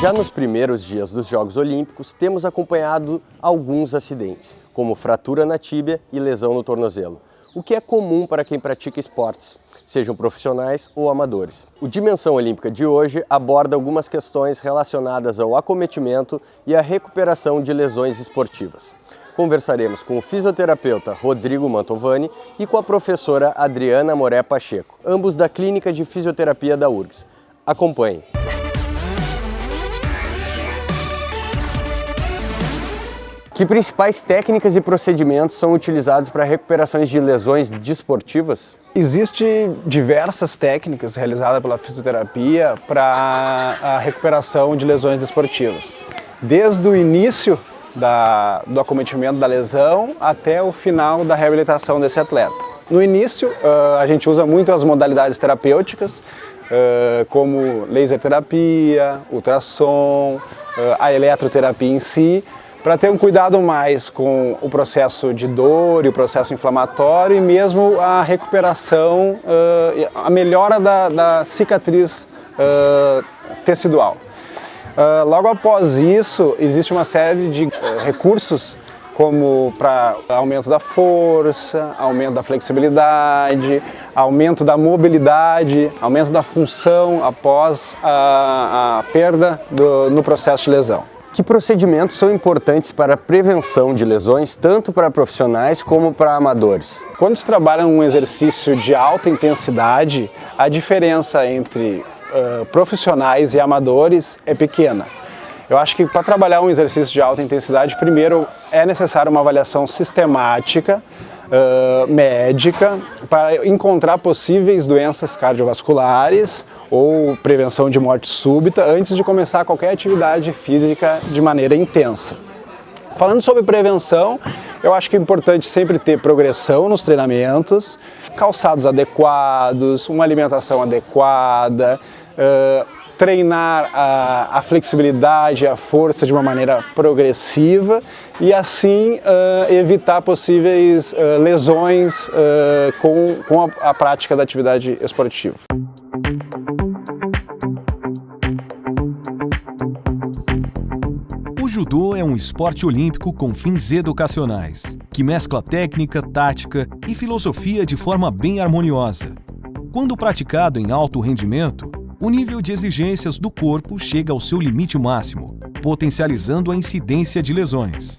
Já nos primeiros dias dos Jogos Olímpicos, temos acompanhado alguns acidentes, como fratura na tíbia e lesão no tornozelo, o que é comum para quem pratica esportes, sejam profissionais ou amadores. O Dimensão Olímpica de hoje aborda algumas questões relacionadas ao acometimento e à recuperação de lesões esportivas. Conversaremos com o fisioterapeuta Rodrigo Mantovani e com a professora Adriana Moré Pacheco, ambos da Clínica de Fisioterapia da URGS. Acompanhe! Que principais técnicas e procedimentos são utilizados para recuperações de lesões desportivas? Existem diversas técnicas realizadas pela fisioterapia para a recuperação de lesões desportivas. Desde o início do acometimento da lesão até o final da reabilitação desse atleta. No início, a gente usa muito as modalidades terapêuticas, como laser terapia, ultrassom, a eletroterapia em si, para ter um cuidado mais com o processo de dor e o processo inflamatório e mesmo a recuperação, a melhora da cicatriz tecidual. Logo após isso, existe uma série de recursos como para aumento da força, aumento da flexibilidade, aumento da mobilidade, aumento da função após a perda no processo de lesão. Que procedimentos são importantes para a prevenção de lesões, tanto para profissionais como para amadores? Quando se trabalha um exercício de alta intensidade, a diferença entre profissionais e amadores é pequena. Eu acho que para trabalhar um exercício de alta intensidade, primeiro é necessário uma avaliação sistemática, médica, para encontrar possíveis doenças cardiovasculares ou prevenção de morte súbita antes de começar qualquer atividade física de maneira intensa. Falando sobre prevenção, eu acho que é importante sempre ter progressão nos treinamentos, calçados adequados, uma alimentação adequada, treinar a flexibilidade, a força de uma maneira progressiva e assim evitar possíveis lesões com a prática da atividade esportiva. O judô é um esporte olímpico com fins educacionais, que mescla técnica, tática e filosofia de forma bem harmoniosa. Quando praticado em alto rendimento, o nível de exigências do corpo chega ao seu limite máximo, potencializando a incidência de lesões.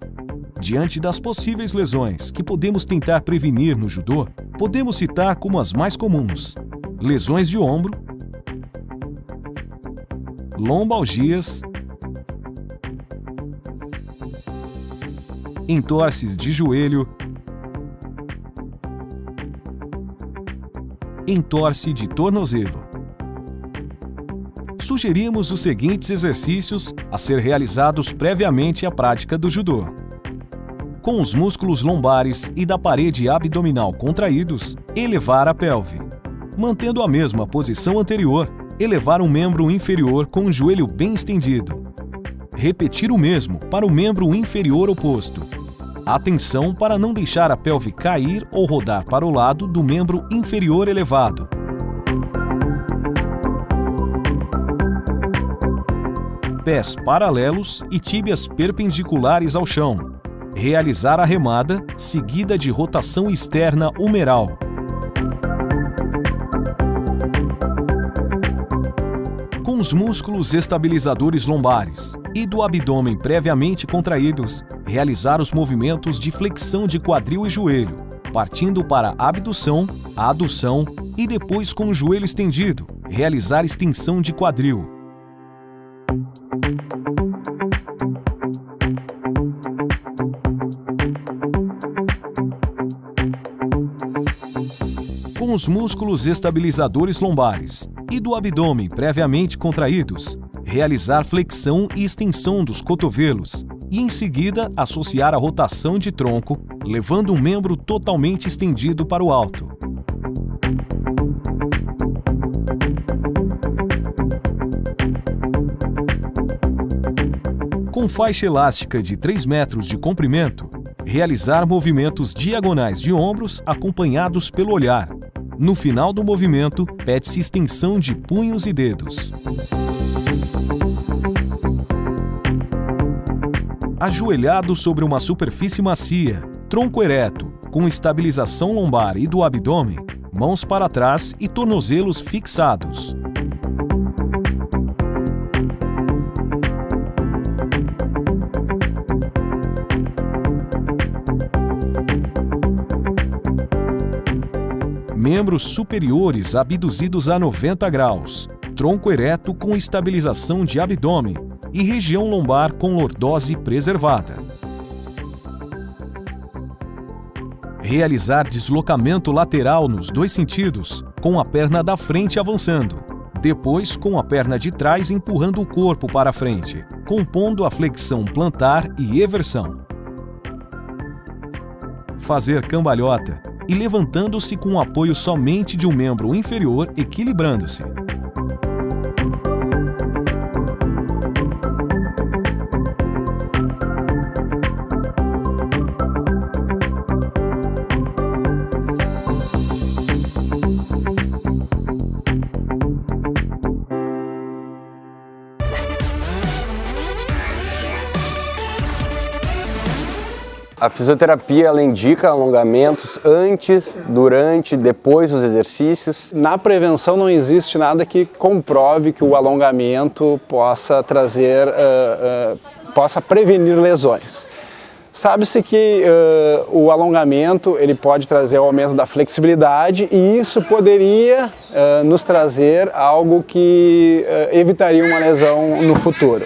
Diante das possíveis lesões que podemos tentar prevenir no judô, podemos citar como as mais comuns: lesões de ombro, lombalgias, entorses de joelho, entorse de tornozelo. Sugerimos os seguintes exercícios a ser realizados previamente à prática do judô. Com os músculos lombares e da parede abdominal contraídos, elevar a pelve. Mantendo a mesma posição anterior, elevar o membro inferior com o joelho bem estendido. Repetir o mesmo para o membro inferior oposto. Atenção para não deixar a pelve cair ou rodar para o lado do membro inferior elevado. Pés paralelos e tíbias perpendiculares ao chão. Realizar a remada, seguida de rotação externa humeral. Com os músculos estabilizadores lombares e do abdômen previamente contraídos, realizar os movimentos de flexão de quadril e joelho, partindo para abdução, adução e depois com o joelho estendido, realizar extensão de quadril. Com os músculos estabilizadores lombares e do abdômen previamente contraídos, realizar flexão e extensão dos cotovelos e, em seguida, associar a rotação de tronco, levando o membro totalmente estendido para o alto. Com faixa elástica de 3 metros de comprimento, realizar movimentos diagonais de ombros acompanhados pelo olhar. No final do movimento, pede-se extensão de punhos e dedos. ajoelhado sobre uma superfície macia, tronco ereto, com estabilização lombar e do abdômen, mãos para trás e tornozelos fixados. Membros superiores abduzidos a 90 graus, tronco ereto com estabilização de abdômen e região lombar com lordose preservada. Realizar deslocamento lateral nos 2 sentidos, com a perna da frente avançando, depois com a perna de trás empurrando o corpo para a frente, compondo a flexão plantar e eversão. Fazer cambalhota e levantando-se com o apoio somente de um membro inferior, equilibrando-se. A fisioterapia ela indica alongamentos antes, durante, depois dos exercícios. Na prevenção não existe nada que comprove que o alongamento possa trazer, possa prevenir lesões. Sabe-se que o alongamento ele pode trazer o aumento da flexibilidade e isso poderia nos trazer algo que evitaria uma lesão no futuro.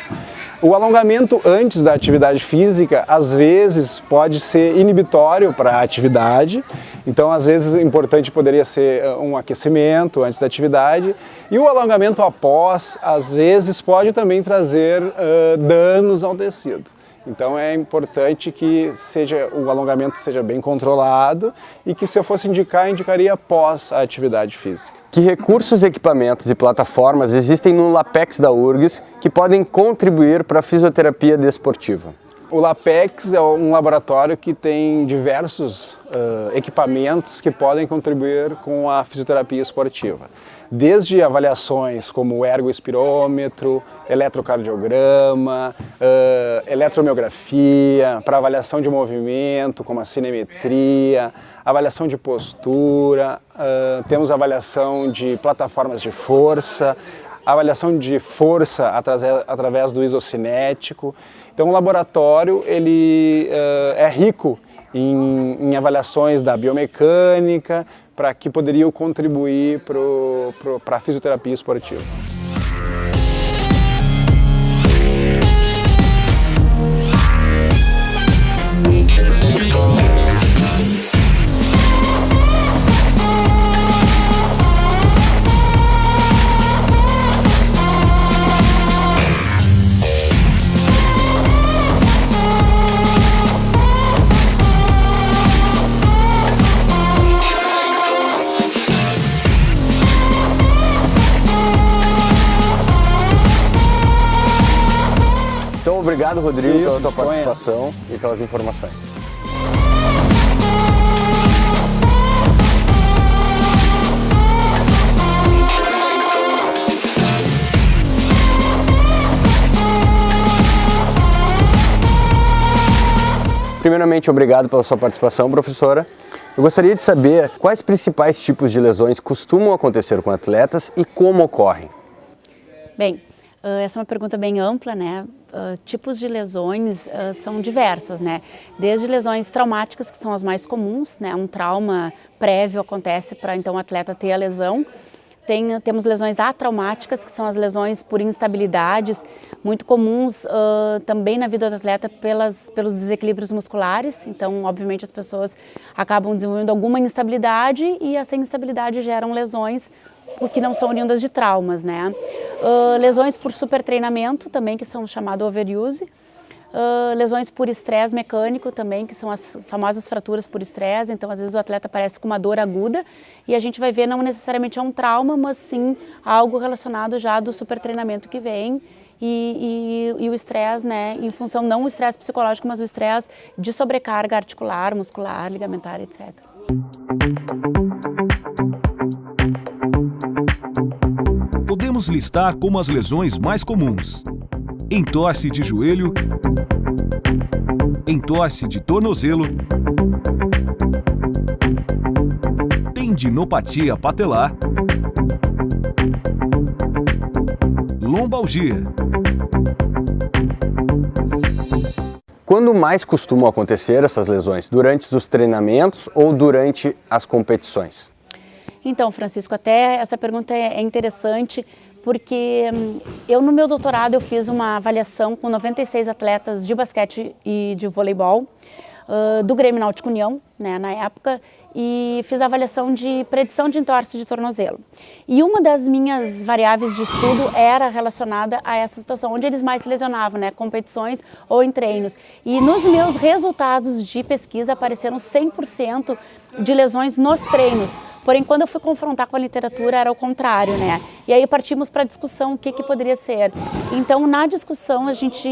O alongamento antes da atividade física, às vezes, pode ser inibitório para a atividade. Então, às vezes, importante poderia ser um aquecimento antes da atividade. E o alongamento após, às vezes, pode também trazer danos ao tecido. Então, é importante que o alongamento seja bem controlado e que, se eu fosse indicar, indicaria após a atividade física. Que recursos, equipamentos e plataformas existem no LAPEX da URGS que podem contribuir para a fisioterapia desportiva? O LAPEX é um laboratório que tem diversos equipamentos que podem contribuir com a fisioterapia esportiva. Desde avaliações como o ergoespirômetro, eletrocardiograma, eletromiografia, para avaliação de movimento, como a cinemetria, avaliação de postura, temos avaliação de plataformas de força, avaliação de força através do isocinético. Então o laboratório ele é rico em avaliações da biomecânica para que poderiam contribuir para a fisioterapia esportiva. Então, obrigado, Rodrigo, pela tua participação e pelas informações. Primeiramente, obrigado pela sua participação, professora. Eu gostaria de saber quais principais tipos de lesões costumam acontecer com atletas e como ocorrem. Bem, essa é uma pergunta bem ampla, né? Tipos de lesões são diversas, né? Desde lesões traumáticas, que são as mais comuns, né? Um trauma prévio acontece para então o atleta ter a lesão. Temos lesões atraumáticas, que são as lesões por instabilidades, muito comuns também na vida do atleta pelos desequilíbrios musculares. Então, obviamente, as pessoas acabam desenvolvendo alguma instabilidade e essa instabilidade geram lesões que não são oriundas de traumas, né? Lesões por supertreinamento também, que são chamado overuse. Lesões por estresse mecânico também, que são as famosas fraturas por estresse. Então, às vezes o atleta aparece com uma dor aguda e a gente vai ver não necessariamente é um trauma, mas sim algo relacionado já do supertreinamento que vem e o estresse, né, em função não o estresse psicológico, mas o estresse de sobrecarga articular, muscular, ligamentar, etc. Podemos listar como as lesões mais comuns: entorse de joelho, entorse de tornozelo, tendinopatia patelar, lombalgia. Quando mais costumam acontecer essas lesões? Durante os treinamentos ou durante as competições? Então, Francisco, até essa pergunta é interessante, porque eu no meu doutorado eu fiz uma avaliação com 96 atletas de basquete e de voleibol do Grêmio Náutico União, né, na época, e fiz a avaliação de predição de entorse de tornozelo. E uma das minhas variáveis de estudo era relacionada a essa situação, onde eles mais se lesionavam, né, competições ou em treinos. E nos meus resultados de pesquisa apareceram 100% de lesões nos treinos. Porém, quando eu fui confrontar com a literatura, era o contrário, né? E aí partimos para a discussão o que poderia ser. Então, na discussão, a gente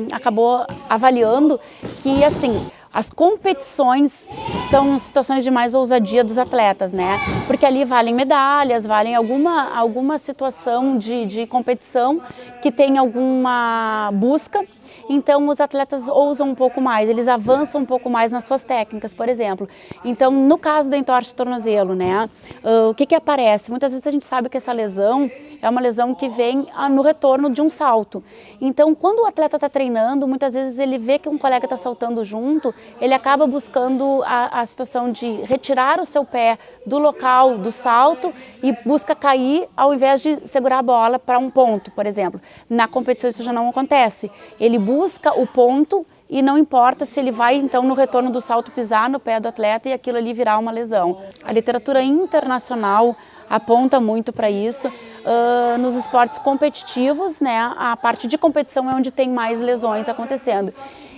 acabou avaliando que, assim, as competições são situações de mais ousadia dos atletas, né? Porque ali valem medalhas, valem alguma situação de competição que tem alguma busca. Então, os atletas ousam um pouco mais, eles avançam um pouco mais nas suas técnicas, por exemplo. Então, no caso da entorse de tornozelo, né, o que aparece? Muitas vezes a gente sabe que essa lesão é uma lesão que vem no retorno de um salto. Então, quando o atleta está treinando, muitas vezes ele vê que um colega está saltando junto, ele acaba buscando a situação de retirar o seu pé do local do salto e busca cair ao invés de segurar a bola para um ponto, por exemplo. Na competição isso já não acontece. Ele busca o ponto e não importa se ele vai, então, no retorno do salto pisar no pé do atleta e aquilo ali virar uma lesão. A literatura internacional aponta muito para isso. Nos esportes competitivos, né, a parte de competição é onde tem mais lesões acontecendo.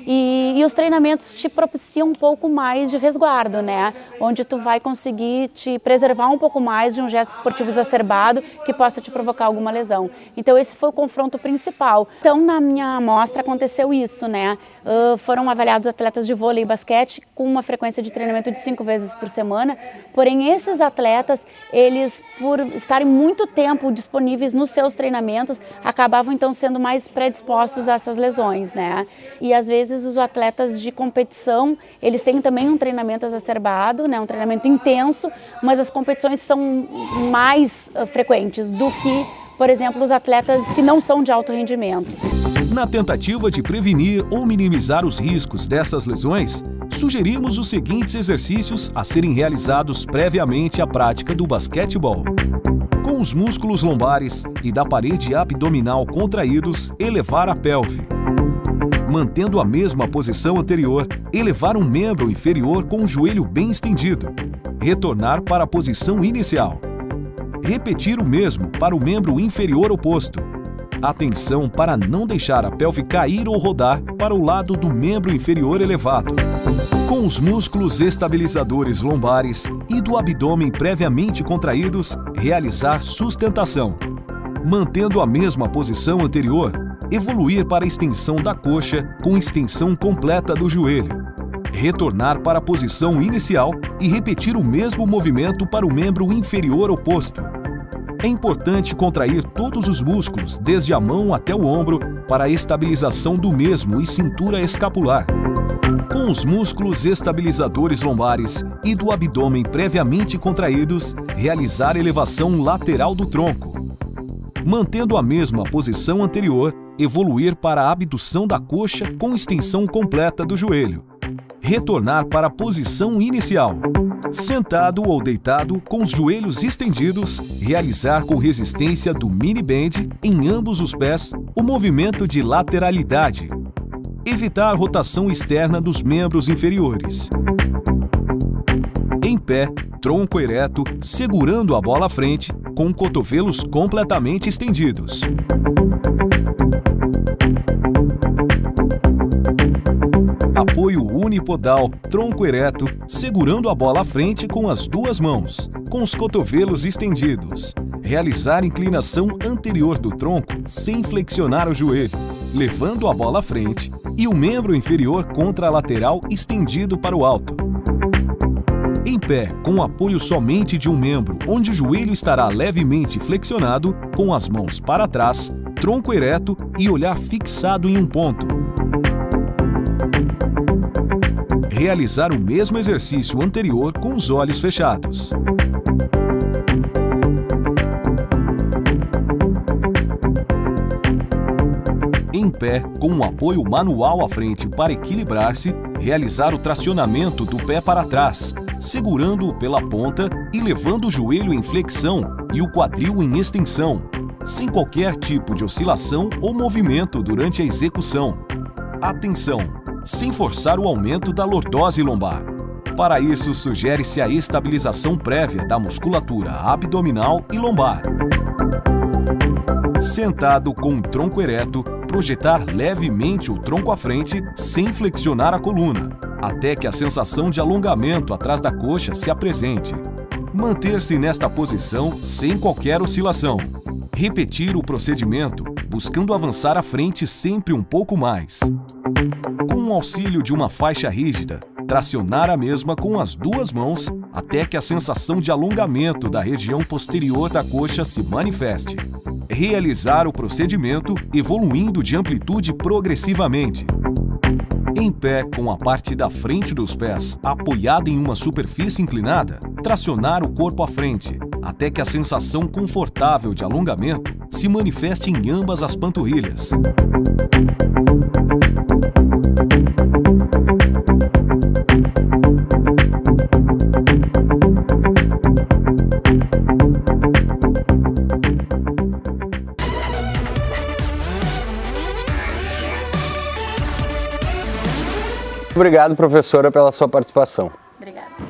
E os treinamentos te propiciam um pouco mais de resguardo, né? Onde tu vai conseguir te preservar um pouco mais de um gesto esportivo exacerbado que possa te provocar alguma lesão. Então esse foi o confronto principal. Então na minha amostra aconteceu isso, né? Foram avaliados atletas de vôlei e basquete com uma frequência de treinamento de 5 vezes por semana, porém esses atletas, eles por estarem muito tempo disponíveis nos seus treinamentos, acabavam então sendo mais predispostos a essas lesões, né? E às vezes os atletas de competição, eles têm também um treinamento exacerbado, né, um treinamento intenso, mas as competições são mais frequentes do que, por exemplo, os atletas que não são de alto rendimento. Na tentativa de prevenir ou minimizar os riscos dessas lesões, sugerimos os seguintes exercícios a serem realizados previamente à prática do basquetebol. Com os músculos lombares e da parede abdominal contraídos, elevar a pelve. Mantendo a mesma posição anterior, elevar um membro inferior com o joelho bem estendido. Retornar para a posição inicial. Repetir o mesmo para o membro inferior oposto. Atenção para não deixar a pelve cair ou rodar para o lado do membro inferior elevado. Com os músculos estabilizadores lombares e do abdômen previamente contraídos, realizar sustentação. Mantendo a mesma posição anterior, evoluir para a extensão da coxa com extensão completa do joelho. Retornar para a posição inicial e repetir o mesmo movimento para o membro inferior oposto. É importante contrair todos os músculos, desde a mão até o ombro, para a estabilização do mesmo e cintura escapular. Com os músculos estabilizadores lombares e do abdômen previamente contraídos, realizar elevação lateral do tronco. Mantendo a mesma posição anterior, evoluir para a abdução da coxa com extensão completa do joelho. Retornar para a posição inicial. Sentado ou deitado, com os joelhos estendidos, realizar com resistência do mini bend em ambos os pés o movimento de lateralidade. Evitar rotação externa dos membros inferiores. Em pé, tronco ereto, segurando a bola à frente, com cotovelos completamente estendidos. Apoio unipodal, tronco ereto, segurando a bola à frente com as duas mãos, com os cotovelos estendidos. Realizar inclinação anterior do tronco sem flexionar o joelho, levando a bola à frente e o membro inferior contralateral estendido para o alto. Em pé, com apoio somente de um membro, onde o joelho estará levemente flexionado, com as mãos para trás, tronco ereto e olhar fixado em um ponto. realizar o mesmo exercício anterior com os olhos fechados. Em pé, com um apoio manual à frente para equilibrar-se, realizar o tracionamento do pé para trás, segurando-o pela ponta e levando o joelho em flexão e o quadril em extensão, sem qualquer tipo de oscilação ou movimento durante a execução. Atenção! Sem forçar o aumento da lordose lombar. Para isso, sugere-se a estabilização prévia da musculatura abdominal e lombar. Sentado com o tronco ereto, projetar levemente o tronco à frente sem flexionar a coluna, até que a sensação de alongamento atrás da coxa se apresente. Manter-se nesta posição sem qualquer oscilação. Repetir o procedimento, buscando avançar à frente sempre um pouco mais. Com o auxílio de uma faixa rígida, tracionar a mesma com as duas mãos até que a sensação de alongamento da região posterior da coxa se manifeste. Realizar o procedimento evoluindo de amplitude progressivamente. Em pé, com a parte da frente dos pés apoiada em uma superfície inclinada, tracionar o corpo à frente, até que a sensação confortável de alongamento se manifeste em ambas as panturrilhas. Obrigado, professora, pela sua participação. Obrigada.